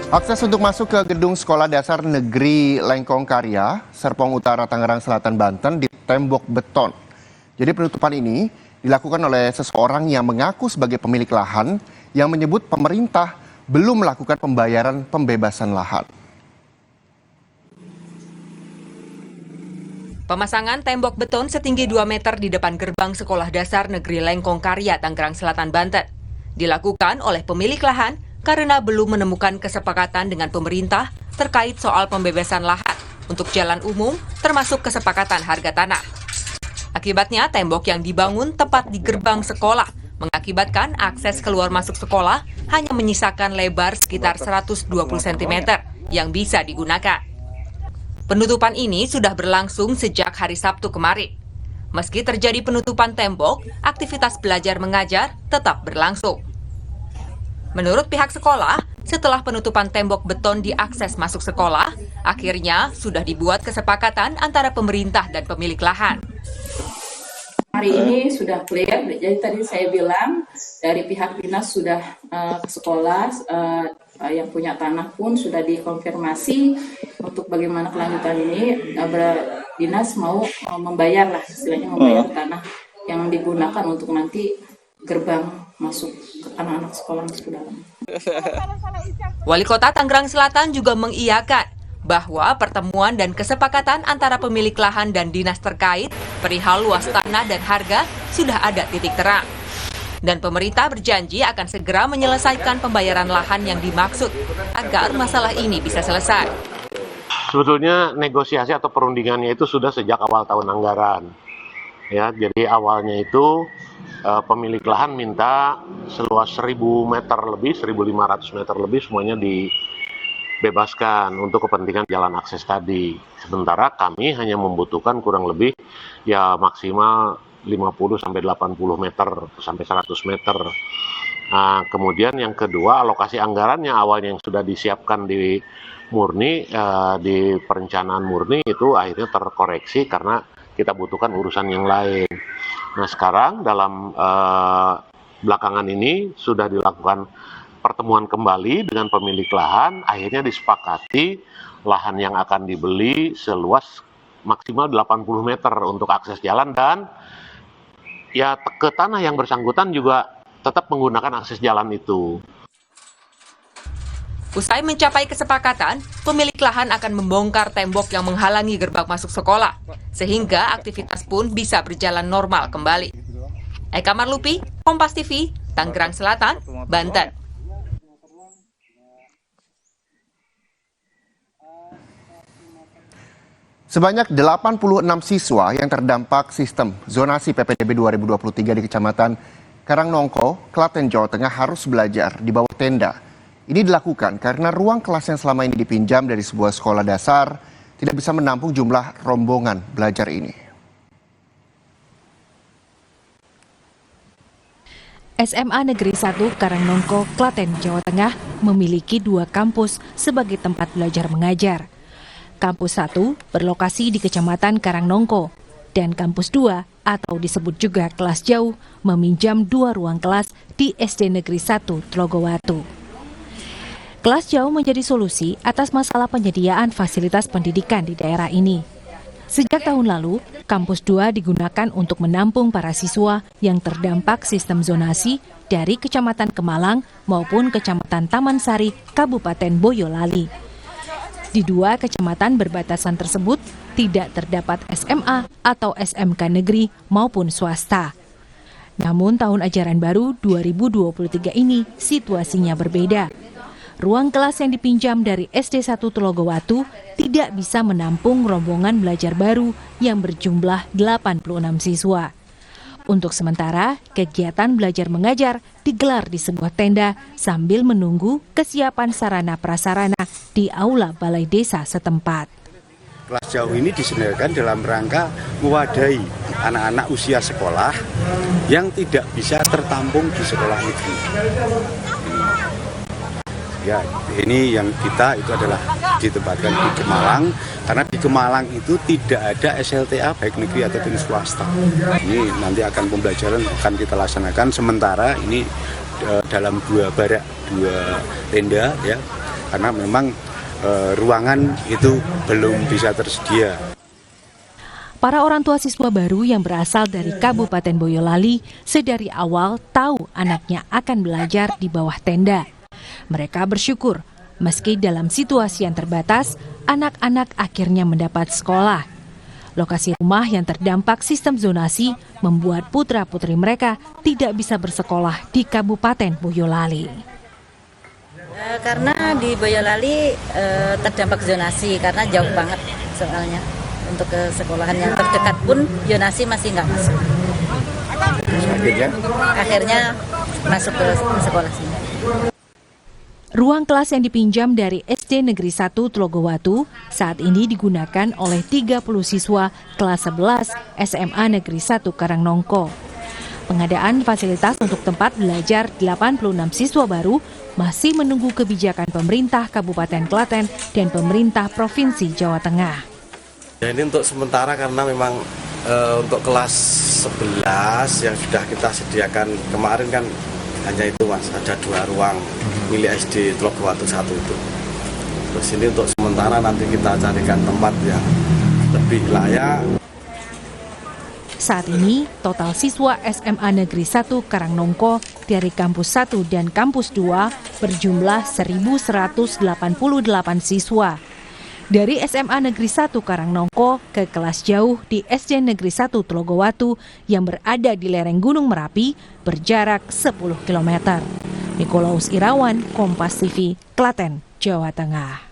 Akses untuk masuk ke gedung Sekolah Dasar Negeri Lengkong Karya, Serpong Utara, Tangerang Selatan, Banten di tembok beton. Jadi penutupan ini dilakukan oleh seseorang yang mengaku sebagai pemilik lahan yang menyebut pemerintah belum melakukan pembayaran pembebasan lahan. Pemasangan tembok beton setinggi 2 meter di depan gerbang Sekolah Dasar Negeri Lengkong Karya, Tangerang Selatan, Banten dilakukan oleh pemilik lahan karena belum menemukan kesepakatan dengan pemerintah terkait soal pembebasan lahan untuk jalan umum termasuk kesepakatan harga tanah. Akibatnya tembok yang dibangun tepat di gerbang sekolah mengakibatkan akses keluar masuk sekolah hanya menyisakan lebar sekitar 120 cm yang bisa digunakan. Penutupan ini sudah berlangsung sejak hari Sabtu kemarin. Meski terjadi penutupan tembok, aktivitas belajar mengajar tetap berlangsung. Menurut pihak sekolah, setelah penutupan tembok beton di akses masuk sekolah, akhirnya sudah dibuat kesepakatan antara pemerintah dan pemilik lahan. Hari ini sudah clear, jadi tadi saya bilang dari pihak dinas sudah ke sekolah, yang punya tanah pun sudah dikonfirmasi untuk bagaimana kelanjutan ini. Dinas mau membayar lah, istilahnya membayar tanah yang digunakan untuk nanti gerbang masuk ke anak-anak sekolah masuk dalam. Wali Kota Tangerang Selatan juga mengiyakan bahwa pertemuan dan kesepakatan antara pemilik lahan dan dinas terkait perihal luas tanah dan harga sudah ada titik terang. Dan pemerintah berjanji akan segera menyelesaikan pembayaran lahan yang dimaksud agar masalah ini bisa selesai. Sebetulnya negosiasi atau perundingannya itu sudah sejak awal tahun anggaran. Ya, jadi awalnya itu pemilik lahan minta seluas 1.000 meter lebih, 1.500 meter lebih semuanya dibebaskan untuk kepentingan jalan akses tadi. Sementara kami hanya membutuhkan kurang lebih ya maksimal 50 sampai 80 meter sampai 100 meter. Nah, kemudian yang kedua, alokasi anggarannya awalnya yang sudah disiapkan di murni di perencanaan murni itu akhirnya terkoreksi karena kita butuhkan urusan yang lain. Nah, sekarang dalam belakangan ini sudah dilakukan pertemuan kembali dengan pemilik lahan, akhirnya disepakati lahan yang akan dibeli seluas maksimal 80 meter untuk akses jalan dan ya ke tanah yang bersangkutan juga tetap menggunakan akses jalan itu. Usai mencapai kesepakatan, pemilik lahan akan membongkar tembok yang menghalangi gerbang masuk sekolah, sehingga aktivitas pun bisa berjalan normal kembali. Eka Marlupi, Kompas TV, Tangerang Selatan, Banten. Sebanyak 86 siswa yang terdampak sistem zonasi PPDB 2023 di Kecamatan Karangnongko, Klaten, Jawa Tengah harus belajar di bawah tenda. Ini dilakukan karena ruang kelas yang selama ini dipinjam dari sebuah sekolah dasar tidak bisa menampung jumlah rombongan belajar ini. SMA Negeri 1 Karangnongko, Klaten, Jawa Tengah memiliki 2 kampus sebagai tempat belajar mengajar. Kampus 1 berlokasi di Kecamatan Karangnongko dan Kampus 2 atau disebut juga kelas jauh meminjam 2 ruang kelas di SD Negeri 1 Tlogowatu. Kelas jauh menjadi solusi atas masalah penyediaan fasilitas pendidikan di daerah ini. Sejak tahun lalu, Kampus 2 digunakan untuk menampung para siswa yang terdampak sistem zonasi dari Kecamatan Kemalang maupun Kecamatan Taman Sari, Kabupaten Boyolali. Di 2 kecamatan berbatasan tersebut tidak terdapat SMA atau SMK negeri maupun swasta. Namun tahun ajaran baru 2023 ini situasinya berbeda. Ruang kelas yang dipinjam dari SD 1 Tlogowatu tidak bisa menampung rombongan belajar baru yang berjumlah 86 siswa. Untuk sementara, kegiatan belajar mengajar digelar di sebuah tenda sambil menunggu kesiapan sarana prasarana di aula balai desa setempat. Kelas jauh ini diselenggarakan dalam rangka mewadahi anak-anak usia sekolah yang tidak bisa tertampung di sekolah negeri. Ya, ini yang kita itu adalah ditempatkan di Kemalang, karena di Kemalang itu tidak ada SLTA baik negeri ataupun swasta. Ini nanti akan pembelajaran akan kita laksanakan sementara ini dalam 2 barak, 2 tenda ya. karena memang ruangan itu belum bisa tersedia. Para orang tua siswa baru yang berasal dari Kabupaten Boyolali sedari awal tahu anaknya akan belajar di bawah tenda. Mereka bersyukur meski dalam situasi yang terbatas, anak-anak akhirnya mendapat sekolah. Lokasi rumah yang terdampak sistem zonasi membuat putra-putri mereka tidak bisa bersekolah di Kabupaten Boyolali. Karena di Boyolali terdampak zonasi karena jauh banget soalnya. Untuk ke sekolahan yang terdekat pun zonasi masih nggak masuk. Akhirnya masuk ke sekolah sini. Ruang kelas yang dipinjam dari SD Negeri 1 Tlogowatu saat ini digunakan oleh 30 siswa kelas 11 SMA Negeri 1 Karangnongko. Pengadaan fasilitas untuk tempat belajar 86 siswa baru masih menunggu kebijakan pemerintah Kabupaten Klaten dan pemerintah Provinsi Jawa Tengah. Ya, ini untuk sementara karena memang untuk kelas 11 yang sudah kita sediakan kemarin kan hanya itu Mas, ada 2 ruang milik SD Tlogowatu 1 itu. Terus ini untuk sementara nanti kita carikan tempat yang lebih layak. Saat ini, total siswa SMA Negeri 1 Karangnongko dari Kampus 1 dan Kampus 2 berjumlah 1.188 siswa. Dari SMA Negeri 1 Karangnongko ke kelas jauh di SD Negeri 1 Tlogowatu yang berada di lereng Gunung Merapi berjarak 10 km. Nikolaus Irawan, Kompas TV, Klaten, Jawa Tengah.